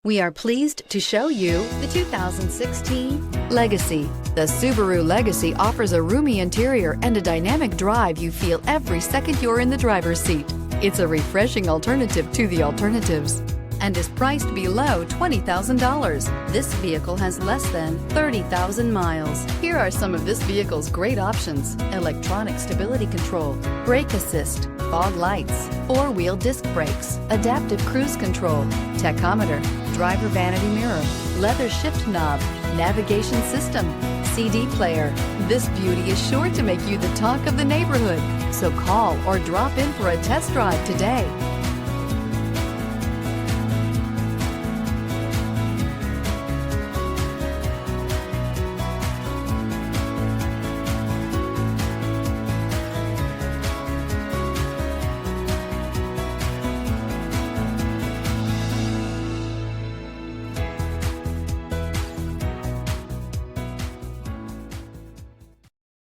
We are pleased to show you the 2016 Legacy. The Subaru Legacy offers a roomy interior and a dynamic drive you feel every second you're in the driver's seat. It's a refreshing alternative to the alternatives and is priced below $20,000. This vehicle has less than 30,000 miles. Here are some of this vehicle's great options: electronic stability control, brake assist, fog lights, four-wheel disc brakes, adaptive cruise control, tachometer, driver vanity mirror, leather shift knob, navigation system, CD player. This beauty is sure to make you the talk of the neighborhood. So call or drop in for a test drive today.